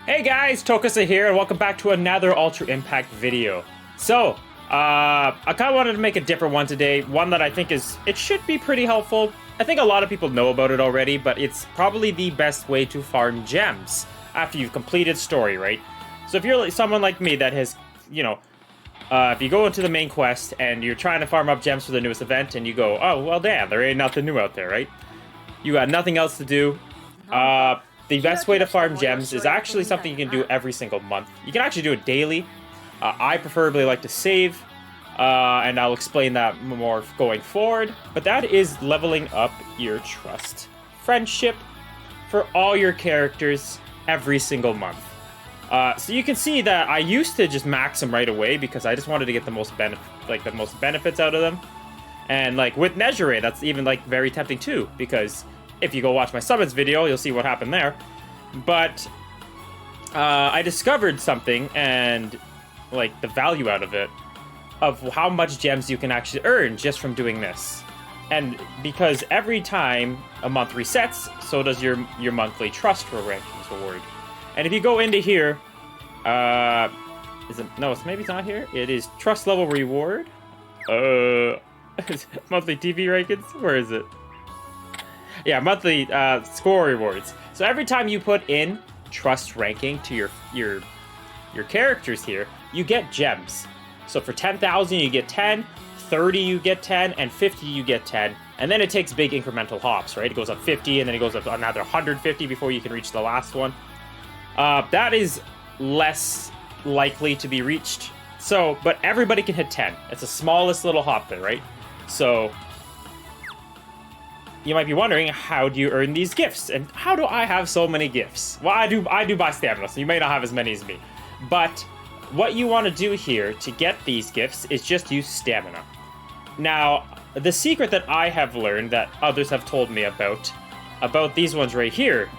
Hey guys, Tokusa here, and welcome back to another Ultra Impact video. So, I kind of wanted to make a different one today, one that I think it should be pretty helpful. I think a lot of people know about it already, but it's probably the best way to farm gems after you've completed story, right? So if you're someone like me that has, if you go into the main quest and you're trying to farm up gems for the newest event, and you go, oh, well damn, there ain't nothing new out there, right? You got nothing else to do. The best way to farm gems is actually something you can do every single month. You can actually do it daily. I preferably like to save, and I'll explain that more going forward. But that is leveling up your trust, friendship for all your characters every single month. So you can see that I used to just max them right away because I just wanted to get the most benefits out of them. And like with Nejire, that's even like very tempting too, because if you go watch my summons video, you'll see what happened there. But I discovered something, and like the value out of it, of how much gems you can actually earn just from doing this. And because every time a month resets, so does your monthly trust rankings reward. And if you go into here, maybe it's not here. It is trust level reward. Monthly TV rankings. Where is it? Yeah, monthly score rewards. So every time you put in trust ranking to your characters here, you get gems. So for 10,000 you get 10, 30 you get 10, and 50 you get 10. And then it takes big incremental hops, right? It goes up 50, and then it goes up another 150 before you can reach the last one. That is less likely to be reached. So, but everybody can hit 10. It's the smallest little hop there, right? So you might be wondering, how do you earn these gifts? And how do I have so many gifts? Well, I do buy stamina, so you may not have as many as me. But what you want to do here to get these gifts is just use stamina. Now, the secret that I have learned that others have told me about these ones right here,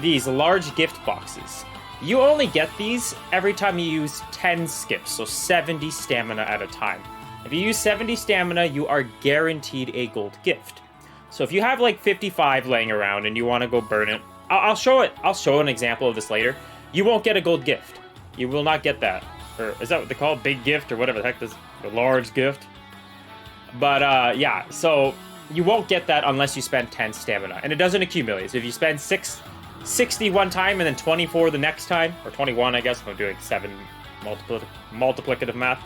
these large gift boxes. You only get these every time you use 10 skips, so 70 stamina at a time. If you use 70 stamina, you are guaranteed a gold gift. So if you have like 55 laying around and you want to go burn it, I'll show an example of this later. You won't get a gold gift. You will not get that. Or is that what they call it? Big gift or whatever the heck this, the large gift? But yeah, so you won't get that unless you spend 10 stamina. And it doesn't accumulate. So if you spend 60 one time and then 24 the next time, or 21 I guess if I'm doing 7 multiplicative math,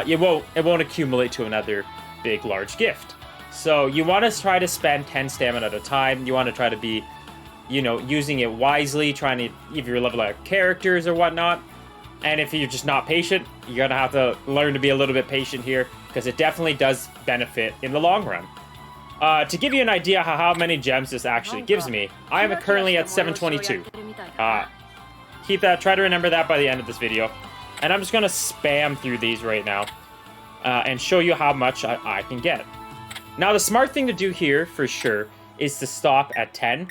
it won't accumulate to another big large gift. So you want to try to spend 10 stamina at a time. You want to try to be, using it wisely, if you're leveling up characters or whatnot. And if you're just not patient, you're going to have to learn to be a little bit patient here, because it definitely does benefit in the long run. To give you an idea how many gems this actually gives me, I am currently at 722. Keep that, try to remember that by the end of this video. And I'm just going to spam through these right now and show you how much I can get. Now, the smart thing to do here, for sure, is to stop at 10,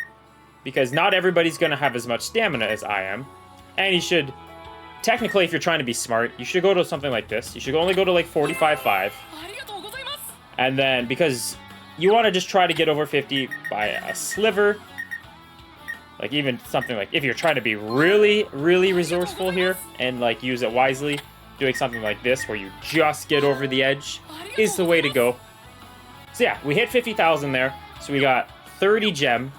because not everybody's going to have as much stamina as I am. And you should, technically, if you're trying to be smart, you should go to something like this. You should only go to like 45.5. And then, because you want to just try to get over 50 by a sliver. Like even something like, if you're trying to be really, really resourceful here and like use it wisely, doing something like this where you just get over the edge is the way to go. So yeah, we hit 50,000 there. So we got 30 gem.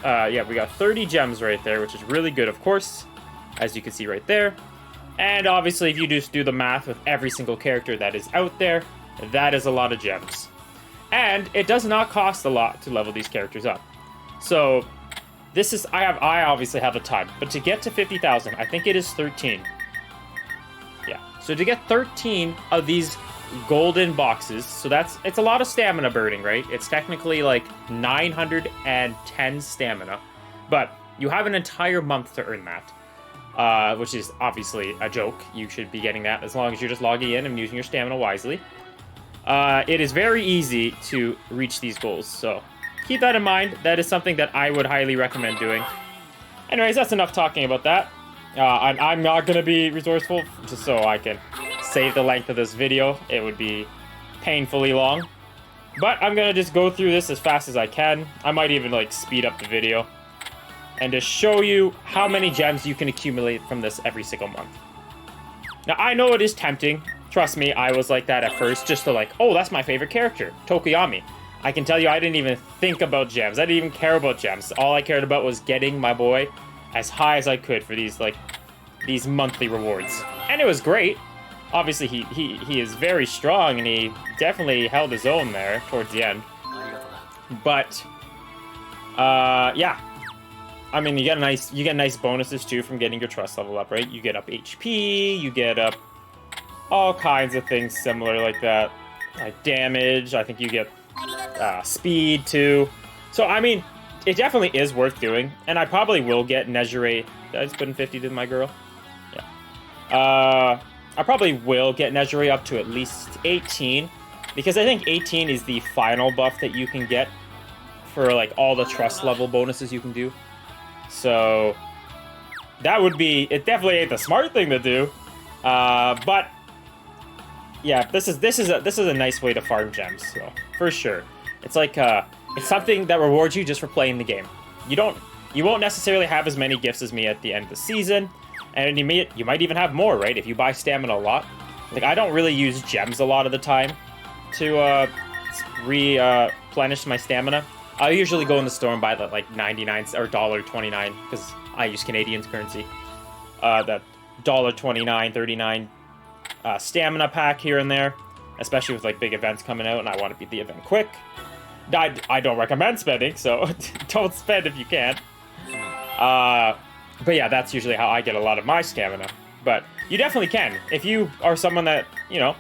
We got 30 gems right there, which is really good, of course, as you can see right there. And obviously, if you just do the math with every single character that is out there, that is a lot of gems. And it does not cost a lot to level these characters up. So this is, I obviously have a ton, but to get to 50,000, I think it is 13. Yeah, so to get 13 of these golden boxes, so it's a lot of stamina burning, right? It's technically like 910 stamina, but you have an entire month to earn that, which is obviously a joke. You should be getting that as long as you're just logging in and using your stamina wisely. It is very easy to reach these goals, so keep that in mind. That is something that I would highly recommend doing. Anyways, that's enough talking about that. I'm not going to be resourceful, just so I can save the length of this video. It would be painfully long. But I'm going to just go through this as fast as I can. I might even like speed up the video. and to show you how many gems you can accumulate from this every single month. Now, I know it is tempting. Trust me, I was like that at first, just to like, oh, that's my favorite character, Tokoyami. I can tell you I didn't even think about gems. I didn't even care about gems. All I cared about was getting my boy as high as I could for these monthly rewards. And it was great. Obviously, he is very strong, and he definitely held his own there towards the end. But, yeah. I mean, you get nice bonuses, too, from getting your trust level up, right? You get up HP, you get up all kinds of things similar like that. Like damage, I think you get speed, too. So, I mean, it definitely is worth doing. And I probably will get Nezure. Did I just put in 50 to my girl? Yeah. I probably will get Nezure up to at least 18. Because I think 18 is the final buff that you can get for, like, all the trust level bonuses you can do. So, that would be... It definitely ain't the smart thing to do. But... Yeah, this is a nice way to farm gems, so for sure. It's like it's something that rewards you just for playing the game. You won't necessarily have as many gifts as me at the end of the season, and you might even have more, right? If you buy stamina a lot. Like, I don't really use gems a lot of the time to replenish my stamina. I usually go in the store and buy the like 99 or $1.29 because I use Canadian currency. That $1.29, 39. Stamina pack here and there, especially with like big events coming out and I want to beat the event quick. I don't recommend spending, so don't spend if you can. But yeah, that's usually how I get a lot of my stamina. But you definitely can. If you are someone that, you know,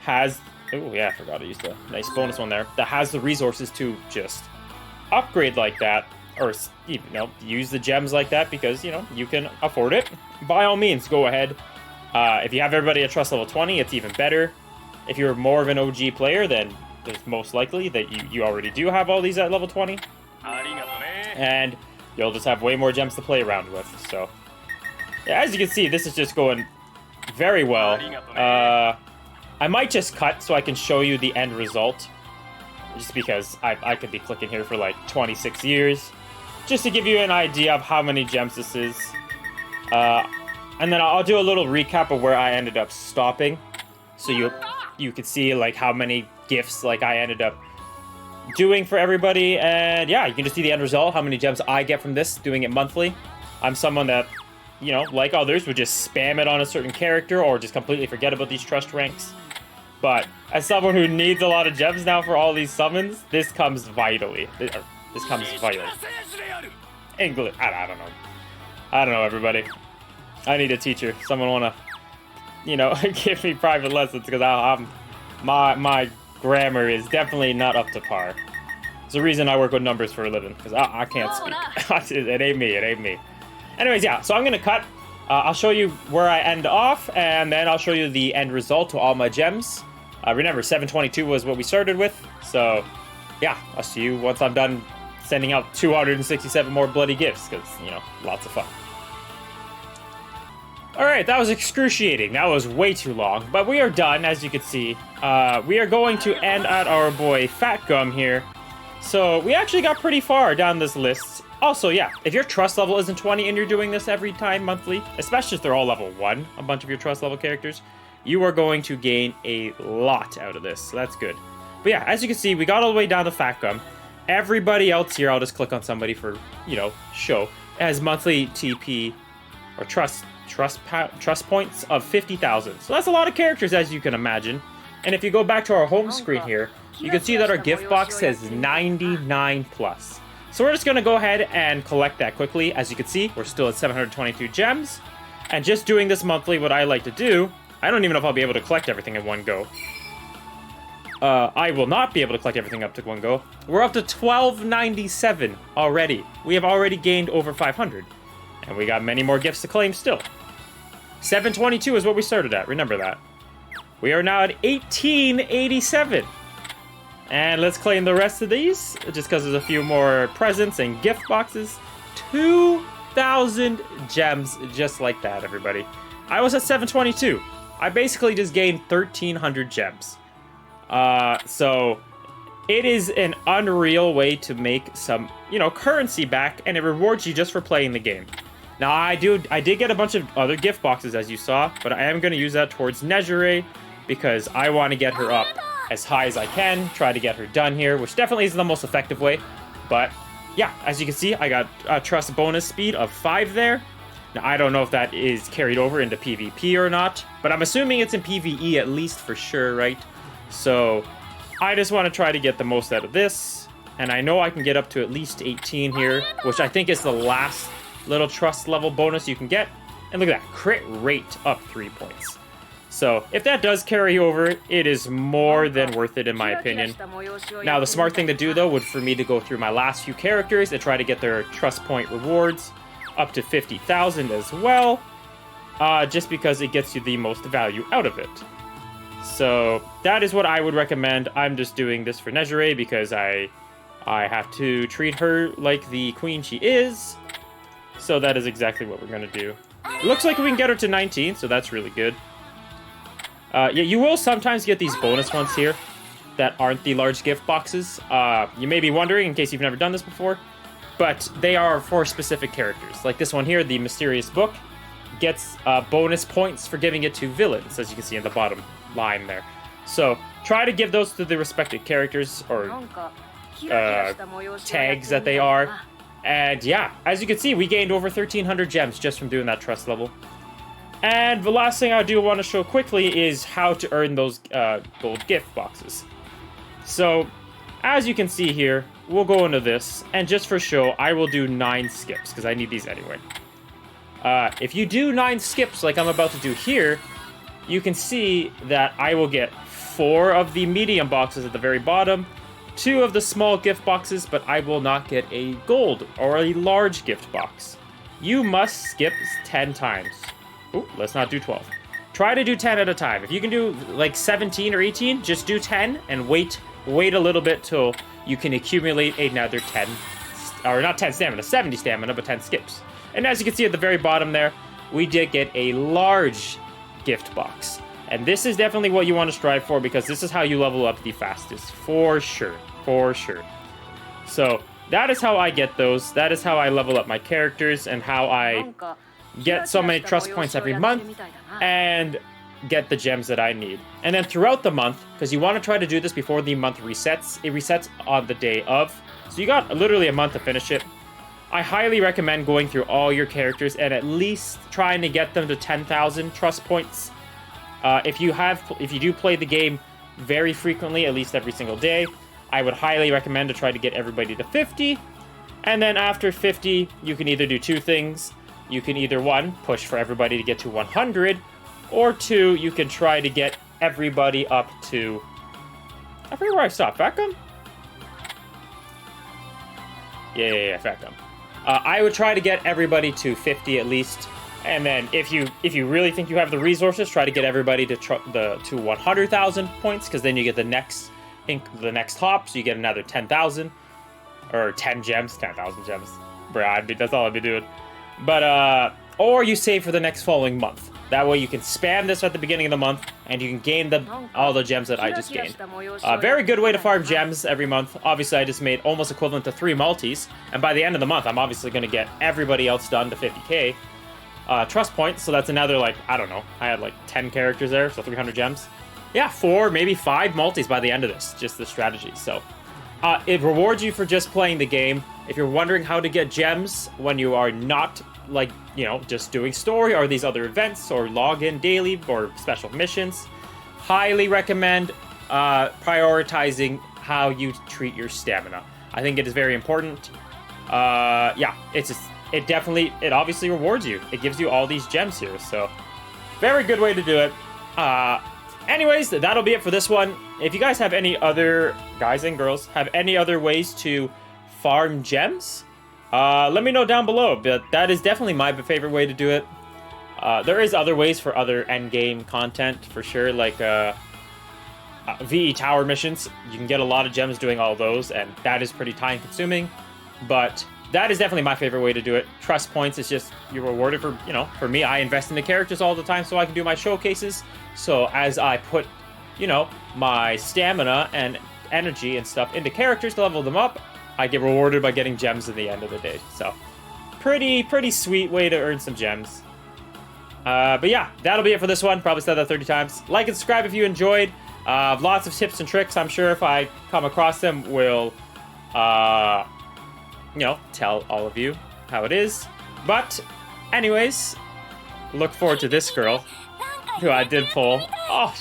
has... Oh yeah, I forgot to use the nice bonus one there. That has the resources to just upgrade like that, or, you know, use the gems like that because, you know, you can afford it. By all means, go ahead. If you have everybody at trust level 20, it's even better. If you're more of an OG player, then it's most likely that you already do have all these at level 20. And you'll just have way more gems to play around with. So, yeah, as you can see, this is just going very well. I might just cut so I can show you the end result. Just because I could be clicking here for like 26 years. Just to give you an idea of how many gems this is. And then I'll do a little recap of where I ended up stopping. So you could see like how many gifts like I ended up doing for everybody. And yeah, you can just see the end result, how many gems I get from this, doing it monthly. I'm someone that, you know, like others, would just spam it on a certain character or just completely forget about these trust ranks. But as someone who needs a lot of gems now for all these summons, this comes vitally. This comes vitally. English, I don't know. I don't know, everybody. I need a teacher. Someone wanna, you know, give me private lessons because my grammar is definitely not up to par. It's the reason I work with numbers for a living because I can't speak. It ain't me. It ain't me. Anyways, yeah. So I'm gonna cut. I'll show you where I end off, and then I'll show you the end result to all my gems. Remember, 722 was what we started with. So, yeah, I'll see you once I'm done sending out 267 more bloody gifts because, you know, lots of fun. Alright, that was excruciating. That was way too long. But we are done, as you can see. We are going to end at our boy Fat Gum here. So, we actually got pretty far down this list. Also, yeah, if your trust level isn't 20 and you're doing this every time monthly, especially if they're all level 1, a bunch of your trust level characters, you are going to gain a lot out of this. So that's good. But yeah, as you can see, we got all the way down to Fat Gum. Everybody else here, I'll just click on somebody for, you know, show, has monthly TP or trust points of 50,000. So that's a lot of characters, as you can imagine. And if you go back to our home screen here, you can see that our gift box says 99 plus. So we're just going to go ahead and collect that quickly. As you can see, we're still at 722 gems. And just doing this monthly, what I like to do, I don't even know if I'll be able to collect everything in one go. I will not be able to collect everything up to one go. We're up to 1297 already. We have already gained over 500. And we got many more gifts to claim still. 722 is what we started at. Remember that. We are now at 1887. And let's claim the rest of these, just because there's a few more presents and gift boxes. 2,000 gems, just like that, everybody. I was at 722. I basically just gained 1,300 gems. So, it is an unreal way to make some, currency back, and it rewards you just for playing the game. Now, I did get a bunch of other gift boxes, as you saw, but I am going to use that towards Nejire, because I want to get her up as high as I can, try to get her done here, which definitely isn't the most effective way. But, yeah, as you can see, I got a trust bonus speed of 5 there. Now, I don't know if that is carried over into PvP or not, but I'm assuming it's in PvE at least for sure, right? So, I just want to try to get the most out of this, and I know I can get up to at least 18 here, which I think is the last little trust level bonus you can get. And look at that, crit rate up 3 points. So if that does carry over, it is more than worth it in my opinion. Now the smart thing to do though would for me to go through my last few characters and try to get their trust point rewards up to 50,000 as well, just because it gets you the most value out of it. So that is what I would recommend. I'm just doing this for Nejire because I have to treat her like the queen she is. So that is exactly what we're going to do. It looks like we can get her to 19, so that's really good. Yeah, you will sometimes get these bonus ones here that aren't the large gift boxes. You may be wondering, in case you've never done this before, but they are for specific characters. Like this one here, the Mysterious Book, gets bonus points for giving it to villains, as you can see in the bottom line there. So try to give those to the respective characters, or tags that they are. And yeah, as you can see, we gained over 1,300 gems just from doing that trust level. And the last thing I do want to show quickly is how to earn those gold gift boxes. So, as you can see here, we'll go into this, and just for show, I will do 9 skips, because I need these anyway. If you do 9 skips like I'm about to do here, you can see that I will get 4 of the medium boxes at the very bottom, 2 of the small gift boxes, but I will not get a gold or a large gift box. You must skip 10 times. Ooh, let's not do 12. Try to do 10 at a time. If you can do like 17 or 18, just do 10 and wait a little bit till you can accumulate another 10, or not 10 stamina, 70 stamina, but 10 skips. And as you can see at the very bottom there, we did get a large gift box. And this is definitely what you want to strive for, because this is how you level up the fastest, for sure, for sure. So that is how I get those. That is how I level up my characters, and how I get so many trust points every month and get the gems that I need. And then throughout the month, because you want to try to do this before the month resets, it resets on the day of. So you got literally a month to finish it. I highly recommend going through all your characters and at least trying to get them to 10,000 trust points. If you do play the game very frequently, at least every single day, I would highly recommend to try to get everybody to 50. And then after 50, you can either do 2 things. You can either 1, push for everybody to get to 100, or 2, you can try to get everybody up to... I forget where I stopped. Facom? Yeah, Facom. I would try to get everybody to 50 at least. And then if you really think you have the resources, try to get everybody to 100,000 points, because then you get the next hop, so you get another 10,000 or 10 gems, 10,000 gems. Bruh, that's all I'd be doing. But or you save for the next following month. That way you can spam this at the beginning of the month, and you can gain all the gems that I just gained. Very good way to farm gems every month. Obviously, I just made almost equivalent to 3 multis, and by the end of the month, I'm obviously going to get everybody else done to 50k. Trust points, so that's another, like, I don't know, I had like 10 characters there, so 300 gems. Yeah, 4, maybe 5 multis by the end of this, just the strategy. So it rewards you for just playing the game. If you're wondering how to get gems when you are not, like, just doing story or these other events or log in daily or special missions, highly recommend prioritizing how you treat your stamina. I think it is very important. Yeah, it obviously rewards you. It gives you all these gems here, so very good way to do it. Anyways, that'll be it for this one. If you guys have any other, guys and girls, have any other ways to farm gems, let me know down below. But that is definitely my favorite way to do it. There is other ways for other endgame content, for sure, like VE Tower missions. You can get a lot of gems doing all those, and that is pretty time consuming. But that is definitely my favorite way to do it. Trust points is just, you're rewarded for, for me, I invest in the characters all the time so I can do my showcases. So as I put, my stamina and energy and stuff into characters to level them up, I get rewarded by getting gems at the end of the day. So, pretty sweet way to earn some gems. But yeah, that'll be it for this one. Probably said that 30 times. Like and subscribe if you enjoyed. Lots of tips and tricks. I'm sure if I come across them, will, you know, tell all of you how it is. But, anyways, look forward to this girl, who I did pull. Oh,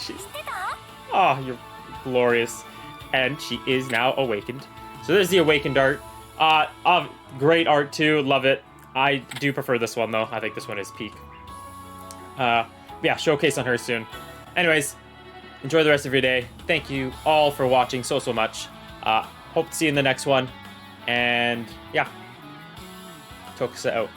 you're glorious. And she is now awakened. So there's the awakened art. Great art too, love it. I do prefer this one though. I think this one is peak. Yeah, showcase on her soon. Anyways, enjoy the rest of your day. Thank you all for watching so much. Hope to see you in the next one. And yeah, Tokusa out.